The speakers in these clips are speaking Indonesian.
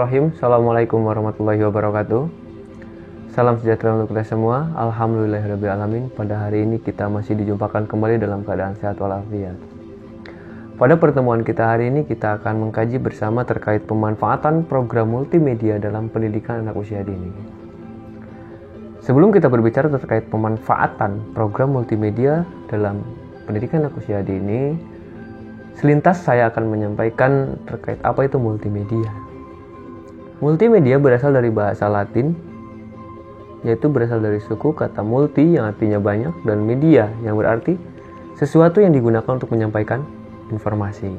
Bismillahirrahmanirrahim. Assalamualaikum warahmatullahi wabarakatuh. Salam sejahtera untuk kita semua. Alhamdulillahirrahmanirrahim. Pada hari ini kita masih dijumpakan kembali dalam keadaan sehat walafiat. Pada pertemuan kita hari ini kita akan mengkaji bersama terkait pemanfaatan program multimedia dalam pendidikan anak usia dini. Sebelum kita berbicara terkait pemanfaatan program multimedia dalam pendidikan anak usia dini, selintas saya akan menyampaikan terkait apa itu multimedia. Multimedia berasal dari bahasa Latin, yaitu berasal dari suku kata multi yang artinya banyak dan media yang berarti sesuatu yang digunakan untuk menyampaikan informasi.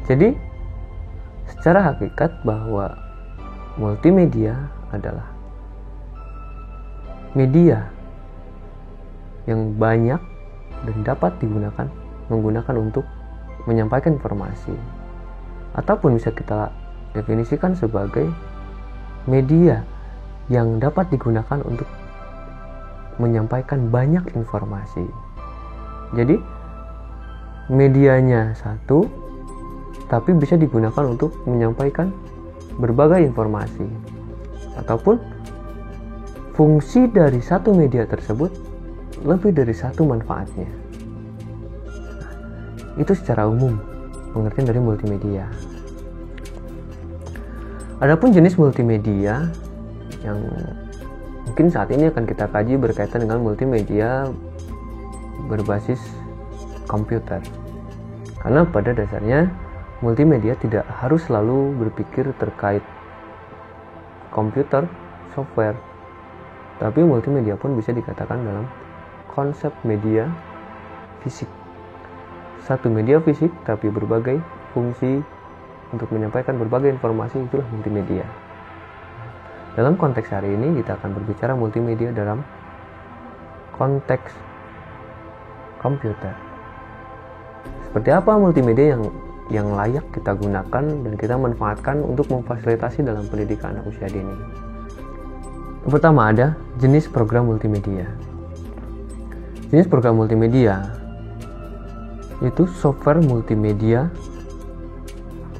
Jadi, secara hakikat bahwa multimedia adalah media yang banyak dan dapat menggunakan untuk menyampaikan informasi, ataupun bisa kita definisikan sebagai media yang dapat digunakan untuk menyampaikan banyak informasi. Jadi medianya satu, tapi bisa digunakan untuk menyampaikan berbagai informasi, ataupun fungsi dari satu media tersebut lebih dari satu manfaatnya. Itu secara umum pengertian dari multimedia. Adapun jenis multimedia yang mungkin saat ini akan kita kaji berkaitan dengan multimedia berbasis komputer. Karena pada dasarnya multimedia tidak harus selalu berpikir terkait komputer, software, tapi multimedia pun bisa dikatakan dalam konsep media fisik. Satu media fisik tapi berbagai fungsi untuk menyampaikan berbagai informasi, itulah multimedia. Dalam konteks hari ini kita akan berbicara multimedia dalam konteks komputer. Seperti apa multimedia yang layak kita gunakan dan kita manfaatkan untuk memfasilitasi dalam pendidikan anak usia dini. Yang pertama ada jenis program multimedia. Jenis program multimedia itu software multimedia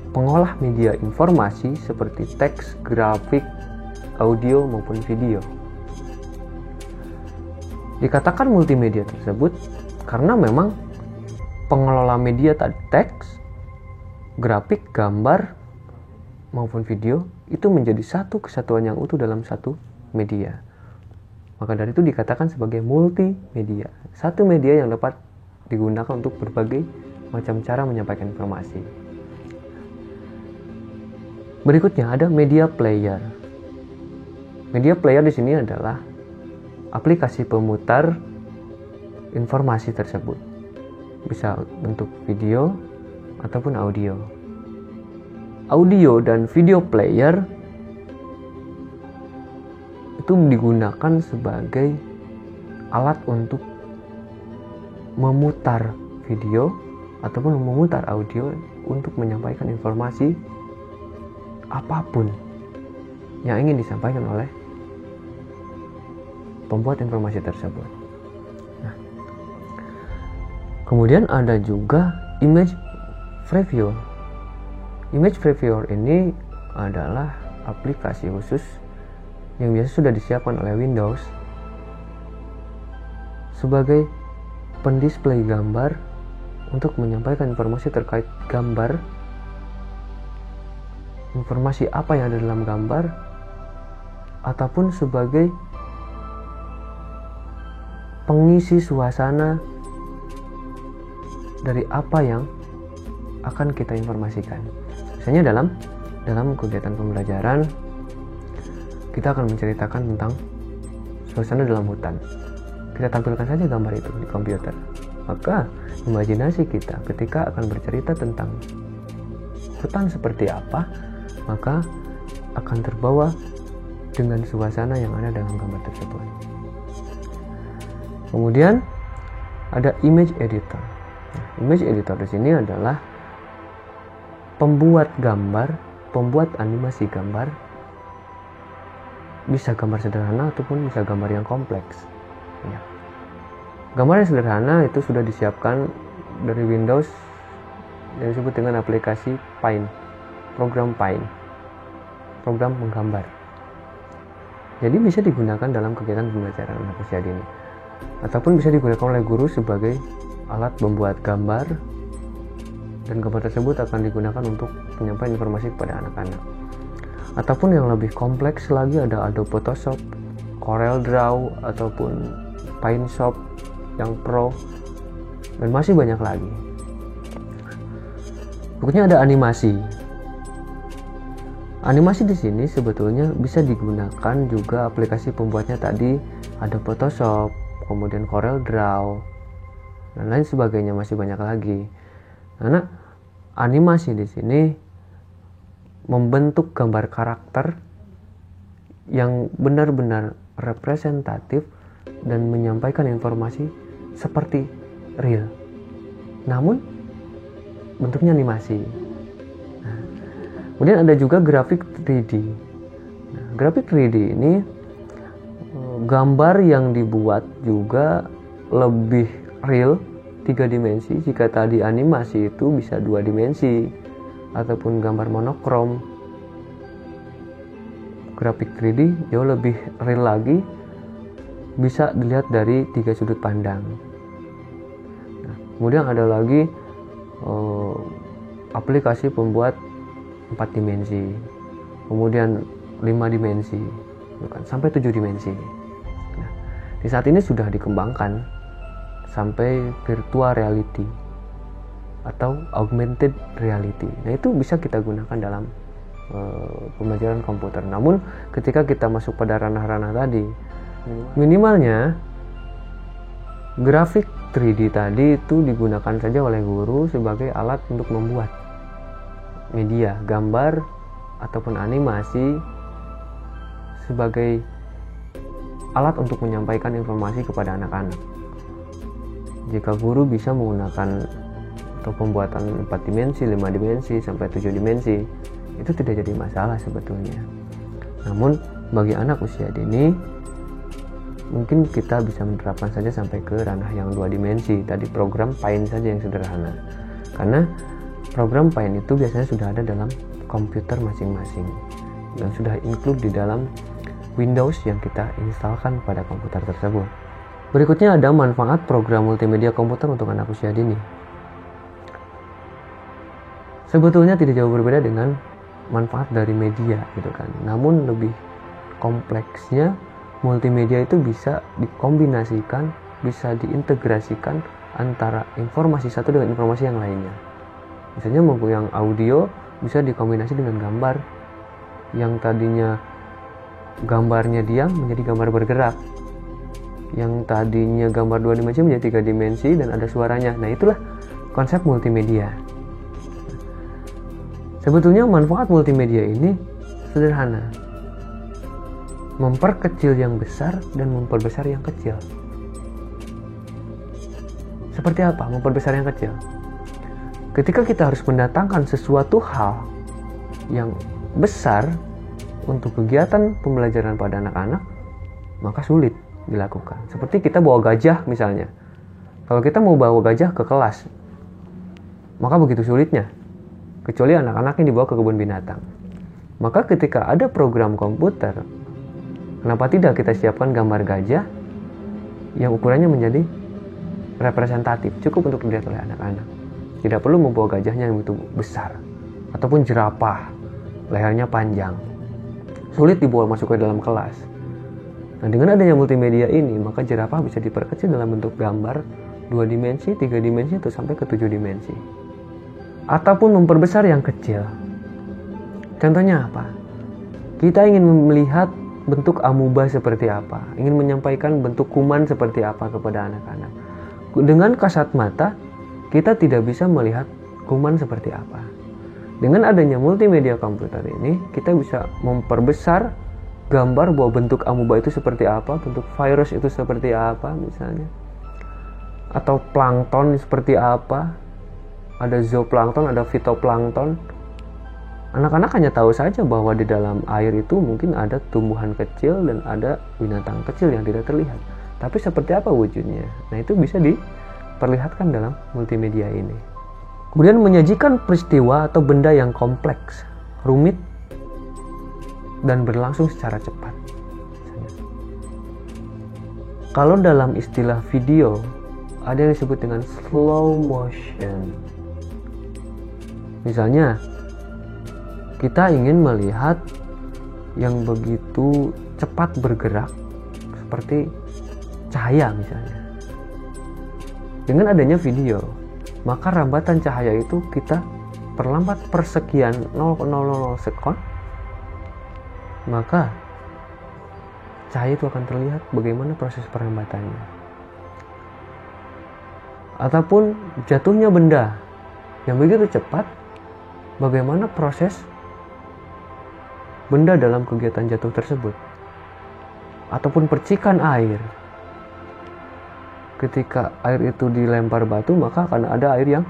pengolah media informasi seperti teks, grafik, audio maupun video. Dikatakan multimedia tersebut karena memang pengelola media tadi teks, grafik, gambar maupun video itu menjadi satu kesatuan yang utuh dalam satu media. Maka dari itu dikatakan sebagai multimedia. Satu media yang dapat digunakan untuk berbagai macam cara menyampaikan informasi. Berikutnya ada media player. Media player di sini adalah aplikasi pemutar informasi tersebut. Bisa bentuk video ataupun audio. Audio dan video player itu digunakan sebagai alat untuk memutar video ataupun memutar audio untuk menyampaikan informasi apapun yang ingin disampaikan oleh pembuat informasi tersebut. Nah, kemudian ada juga image previewer. Image previewer ini adalah aplikasi khusus yang biasa sudah disiapkan oleh Windows sebagai pendisplay gambar untuk menyampaikan informasi terkait gambar, informasi apa yang ada dalam gambar, ataupun sebagai pengisi suasana dari apa yang akan kita informasikan. Misalnya dalam kegiatan pembelajaran kita akan menceritakan tentang suasana dalam hutan. Kita tampilkan saja gambar itu di komputer. Maka imajinasi kita ketika akan bercerita tentang hutan seperti apa, maka akan terbawa dengan suasana yang ada dalam gambar tersebut. Kemudian ada image editor. Image editor di sini adalah pembuat gambar, pembuat animasi gambar. Bisa gambar sederhana ataupun bisa gambar yang kompleks. Ya. Gambar yang sederhana itu sudah disiapkan dari Windows yang disebut dengan aplikasi Paint, program Paint. program menggambar. Jadi bisa digunakan dalam kegiatan pembelajaran anak usia dini, ataupun bisa digunakan oleh guru sebagai alat membuat gambar, dan gambar tersebut akan digunakan untuk penyampaian informasi kepada anak-anak. Ataupun yang lebih kompleks lagi ada Adobe Photoshop, Corel Draw, ataupun PaintShop yang Pro, dan masih banyak lagi. Berikutnya ada animasi. Animasi di sini sebetulnya bisa digunakan juga aplikasi pembuatnya tadi, ada Photoshop, kemudian Corel Draw, dan lain sebagainya, masih banyak lagi. Karena animasi di sini membentuk gambar karakter yang benar-benar representatif dan menyampaikan informasi seperti real, namun bentuknya animasi. Kemudian ada juga grafik 3D. Grafik 3D ini gambar yang dibuat juga lebih real, 3 dimensi. Jika tadi animasi itu bisa 2 dimensi ataupun gambar monokrom, grafik 3D jauh lebih real lagi, bisa dilihat dari 3 sudut pandang. Kemudian ada lagi aplikasi pembuat 4 dimensi, kemudian 5 dimensi, sampai 7 dimensi. Nah, di saat ini sudah dikembangkan sampai virtual reality atau augmented reality. Nah, itu bisa kita gunakan dalam pembelajaran komputer. Namun ketika kita masuk pada ranah-ranah tadi, minimalnya grafik 3D tadi itu digunakan saja oleh guru sebagai alat untuk membuat media, gambar ataupun animasi, sebagai alat untuk menyampaikan informasi kepada anak-anak. Jika guru bisa menggunakan atau pembuatan 4 dimensi, 5 dimensi, sampai 7 dimensi, itu tidak jadi masalah sebetulnya. Namun bagi anak usia dini, mungkin kita bisa menerapkan saja sampai ke ranah yang 2 dimensi, tadi program Paint saja yang sederhana. Karena program Paint itu biasanya sudah ada dalam komputer masing-masing dan sudah include di dalam Windows yang kita instalkan pada komputer tersebut. Berikutnya ada manfaat program multimedia komputer untuk anak usia dini. Sebetulnya tidak jauh berbeda dengan manfaat dari media gitu kan. Namun lebih kompleksnya, multimedia itu bisa dikombinasikan, bisa diintegrasikan antara informasi satu dengan informasi yang lainnya. Misalnya yang audio bisa dikombinasi dengan gambar, yang tadinya gambarnya diam menjadi gambar bergerak, yang tadinya gambar 2 dimensi menjadi 3 dimensi dan ada suaranya. Nah, itulah konsep multimedia. Sebetulnya manfaat multimedia ini sederhana, memperkecil yang besar dan memperbesar yang kecil. Seperti apa memperbesar yang kecil? Ketika kita harus mendatangkan sesuatu hal yang besar untuk kegiatan pembelajaran pada anak-anak, maka sulit dilakukan. Seperti kita bawa gajah misalnya. Kalau kita mau bawa gajah ke kelas, maka begitu sulitnya. Kecuali anak-anak yang dibawa ke kebun binatang. Maka ketika ada program komputer, kenapa tidak kita siapkan gambar gajah yang ukurannya menjadi representatif, cukup untuk dilihat oleh anak-anak. Tidak perlu membawa gajahnya yang begitu besar, ataupun jerapah, lehernya panjang, sulit dibawa masuk ke dalam kelas. Nah, dengan adanya multimedia ini, maka jerapah bisa diperkecil dalam bentuk gambar 2 dimensi, 3 dimensi, atau sampai ke 7 dimensi. Ataupun memperbesar yang kecil. Contohnya apa? Kita ingin melihat bentuk amuba seperti apa, ingin menyampaikan bentuk kuman seperti apa kepada anak-anak. Dengan kasat mata, kita tidak bisa melihat kuman seperti apa. Dengan adanya multimedia komputer ini, kita bisa memperbesar gambar bahwa bentuk amuba itu seperti apa, bentuk virus itu seperti apa misalnya, atau plankton seperti apa, ada zooplankton, ada fitoplankton. Anak-anak hanya tahu saja bahwa di dalam air itu mungkin ada tumbuhan kecil dan ada binatang kecil yang tidak terlihat. Tapi seperti apa wujudnya? Nah, itu bisa diperlihatkan dalam multimedia ini. Kemudian menyajikan peristiwa atau benda yang kompleks, rumit, dan berlangsung secara cepat. Kalau dalam istilah video ada yang disebut dengan slow motion. Misalnya kita ingin melihat yang begitu cepat bergerak seperti cahaya misalnya. Dengan adanya video, maka rambatan cahaya itu kita perlambat persekian 0,00 sekon, maka cahaya itu akan terlihat bagaimana proses perambatannya. Ataupun jatuhnya benda yang begitu cepat, bagaimana proses benda dalam kegiatan jatuh tersebut. Ataupun percikan air. Ketika air itu dilempar batu, maka akan ada air yang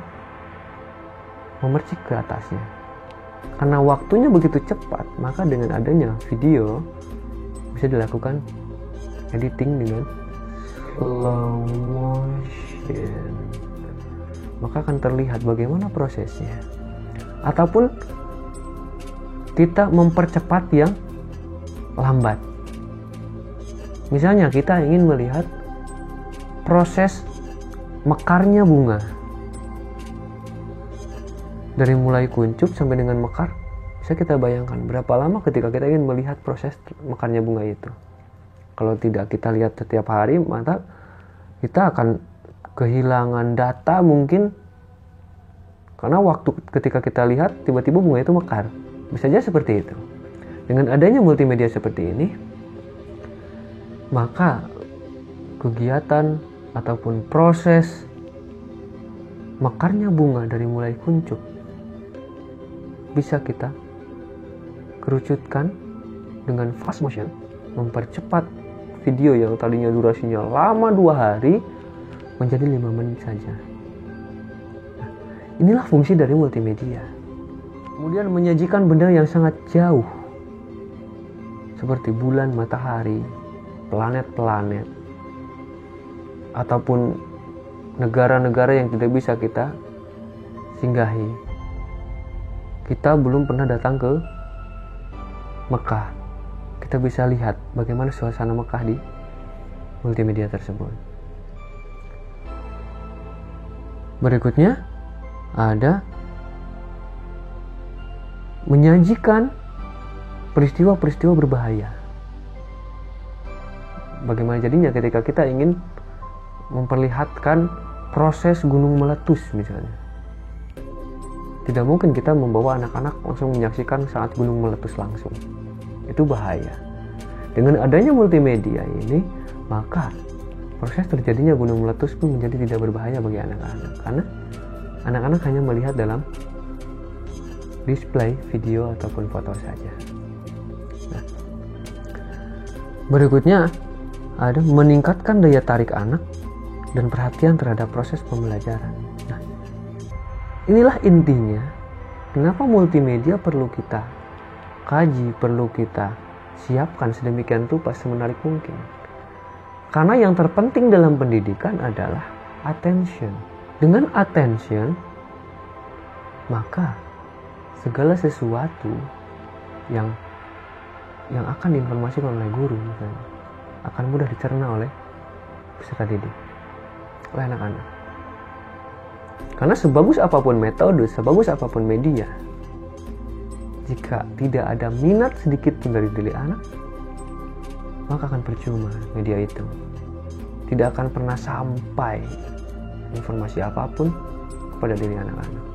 memercik ke atasnya. Karena waktunya begitu cepat, maka dengan adanya video bisa dilakukan editing dengan slow motion. Maka akan terlihat bagaimana prosesnya. Ataupun kita mempercepat yang lambat. Misalnya kita ingin melihat proses mekarnya bunga. Dari mulai kuncup sampai dengan mekar, bisa kita bayangkan berapa lama ketika kita ingin melihat proses mekarnya bunga itu. Kalau tidak kita lihat setiap hari, maka kita akan kehilangan data mungkin. Karena waktu ketika kita lihat, tiba-tiba bunga itu mekar. Bisa saja seperti itu. Dengan adanya multimedia seperti ini, maka kegiatan ataupun proses mekarnya bunga dari mulai kuncup bisa kita kerucutkan dengan fast motion, mempercepat video yang tadinya durasinya lama 2 hari menjadi 5 menit saja. Nah, inilah fungsi dari multimedia. Kemudian menyajikan benda yang sangat jauh seperti bulan, matahari, planet-planet, ataupun negara-negara yang tidak bisa kita singgahi. Kita belum pernah datang ke Mekah. Kita bisa lihat bagaimana suasana Mekah di multimedia tersebut. Berikutnya ada menyajikan peristiwa-peristiwa berbahaya. Bagaimana jadinya ketika kita ingin memperlihatkan proses gunung meletus misalnya. Tidak mungkin kita membawa anak-anak langsung menyaksikan saat gunung meletus langsung. Itu bahaya. Dengan adanya multimedia ini, maka proses terjadinya gunung meletus pun menjadi tidak berbahaya bagi anak-anak. Karena anak-anak hanya melihat dalam display video ataupun foto saja. Nah, berikutnya ada meningkatkan daya tarik anak dan perhatian terhadap proses pembelajaran. Nah, inilah intinya kenapa multimedia perlu kita kaji, perlu kita siapkan sedemikian rupa semenarik mungkin. Karena yang terpenting dalam pendidikan adalah attention. Dengan attention, maka segala sesuatu yang akan diinformasikan oleh guru misalnya, akan mudah dicerna oleh peserta didik, oleh anak-anak. Karena sebagus apapun metode, sebagus apapun media, jika tidak ada minat sedikit pun dari diri anak, maka akan percuma media itu. Tidak akan pernah sampai informasi apapun kepada diri anak-anak.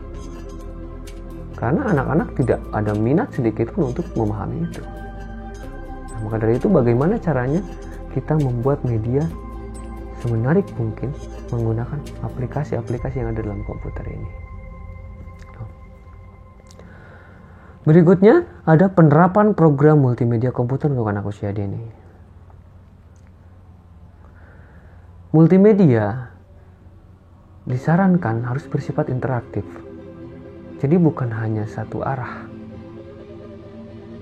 Karena anak-anak tidak ada minat sedikit pun untuk memahami itu. Nah, maka dari itu bagaimana caranya kita membuat media semenarik mungkin menggunakan aplikasi-aplikasi yang ada dalam komputer ini. Berikutnya ada penerapan program multimedia komputer untuk anak usia dini. Multimedia disarankan harus bersifat interaktif. Jadi bukan hanya satu arah,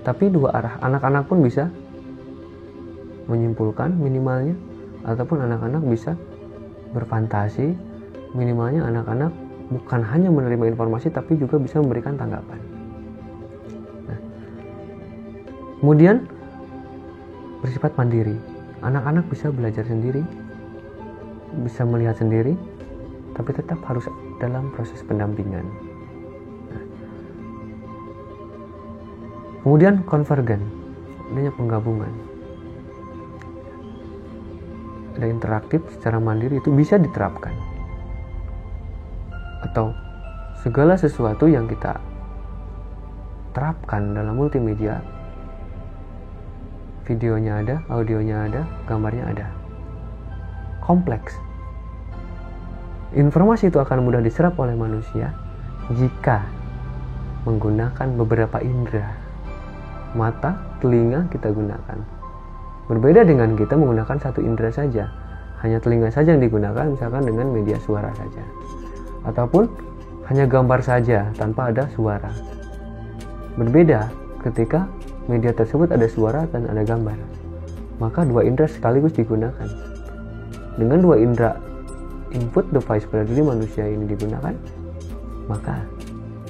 tapi 2 arah. Anak-anak pun bisa menyimpulkan minimalnya, ataupun anak-anak bisa berfantasi minimalnya. Anak-anak bukan hanya menerima informasi, tapi juga bisa memberikan tanggapan. Nah, Kemudian bersifat mandiri. Anak-anak bisa belajar sendiri, bisa melihat sendiri, tapi tetap harus dalam proses pendampingan. Kemudian konvergen, adanya penggabungan. Ada interaktif secara mandiri, itu bisa diterapkan. Atau segala sesuatu yang kita terapkan dalam multimedia, videonya ada, audionya ada, gambarnya ada. Kompleks. Informasi itu akan mudah diserap oleh manusia jika menggunakan beberapa indera. Mata, telinga kita gunakan. Berbeda dengan kita menggunakan satu indera saja. Hanya telinga saja yang digunakan, misalkan dengan media suara saja. Ataupun hanya gambar saja tanpa ada suara. Berbeda ketika media tersebut ada suara dan ada gambar. Maka dua indera sekaligus digunakan. Dengan dua indera input device pada diri manusia ini digunakan, maka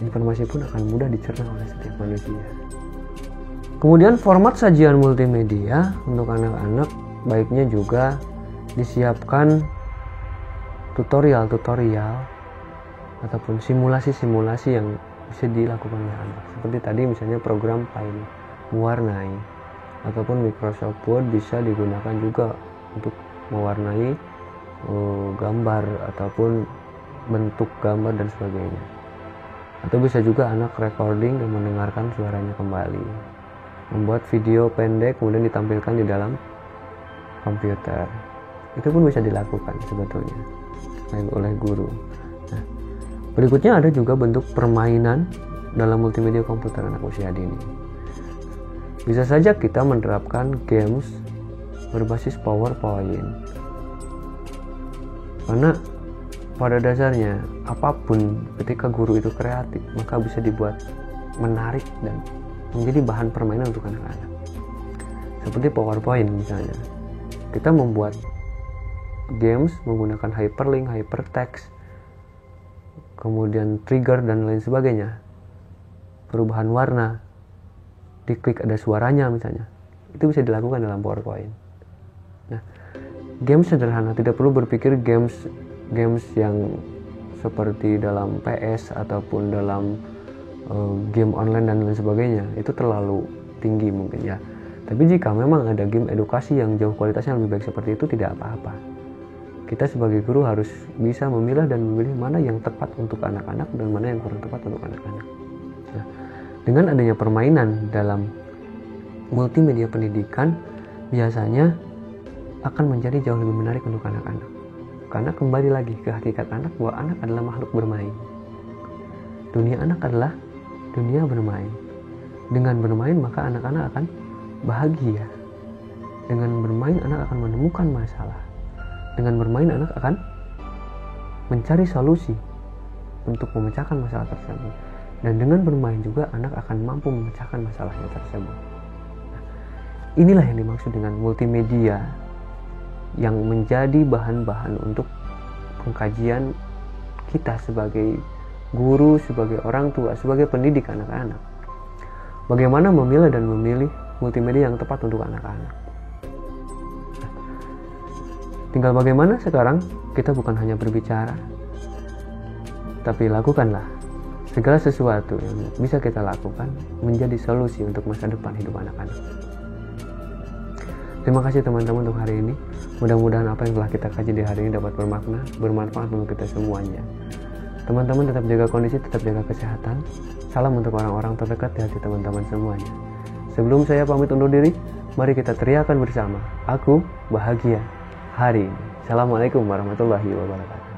informasi pun akan mudah dicerna oleh setiap manusia. Kemudian format sajian multimedia untuk anak-anak baiknya juga disiapkan tutorial-tutorial ataupun simulasi-simulasi yang bisa dilakukan oleh anak. Seperti tadi misalnya program Paint mewarnai, ataupun Microsoft Word bisa digunakan juga untuk mewarnai gambar ataupun bentuk gambar dan sebagainya. Atau bisa juga anak recording dan mendengarkan suaranya kembali. Membuat video pendek kemudian ditampilkan di dalam komputer. Itu pun bisa dilakukan sebetulnya oleh guru. Nah, berikutnya ada juga bentuk permainan dalam multimedia komputer anak usia dini. Bisa saja kita menerapkan games berbasis PowerPoint. Karena pada dasarnya apapun ketika guru itu kreatif, maka bisa dibuat menarik dan menjadi bahan permainan untuk anak-anak. Seperti PowerPoint misalnya. Kita membuat games menggunakan hyperlink, hypertext, kemudian trigger dan lain sebagainya. Perubahan warna, diklik ada suaranya misalnya. Itu bisa dilakukan dalam PowerPoint. Nah, games sederhana, tidak perlu berpikir games yang seperti dalam PS ataupun dalam game online dan lain sebagainya. Itu terlalu tinggi mungkin ya. Tapi jika memang ada game edukasi yang jauh kualitasnya lebih baik seperti itu, tidak apa-apa. Kita sebagai guru harus bisa memilah dan memilih mana yang tepat untuk anak-anak dan mana yang kurang tepat untuk anak-anak. Nah, dengan adanya permainan dalam multimedia pendidikan, biasanya akan menjadi jauh lebih menarik untuk anak-anak. Karena kembali lagi ke hakikat anak, bahwa anak adalah makhluk bermain. Dunia anak adalah dunia bermain. Dengan bermain maka anak-anak akan bahagia. Dengan bermain anak akan menemukan masalah. Dengan bermain anak akan mencari solusi untuk memecahkan masalah tersebut. Dan dengan bermain juga anak akan mampu memecahkan masalahnya tersebut. Nah, inilah yang dimaksud dengan multimedia yang menjadi bahan-bahan untuk pengkajian kita sebagai guru, sebagai orang tua, sebagai pendidik anak-anak. Bagaimana memilah dan memilih multimedia yang tepat untuk anak-anak. Tinggal bagaimana sekarang kita bukan hanya berbicara, tapi lakukanlah segala sesuatu yang bisa kita lakukan menjadi solusi untuk masa depan hidup anak-anak. Terima kasih teman-teman untuk hari ini. Mudah-mudahan apa yang telah kita kaji di hari ini dapat bermakna, bermanfaat untuk kita semuanya. Teman-teman tetap jaga kondisi, tetap jaga kesehatan. Salam untuk orang-orang terdekat di hati teman-teman semuanya. Sebelum saya pamit undur diri, mari kita teriakan bersama, aku bahagia hari ini. Assalamualaikum warahmatullahi wabarakatuh.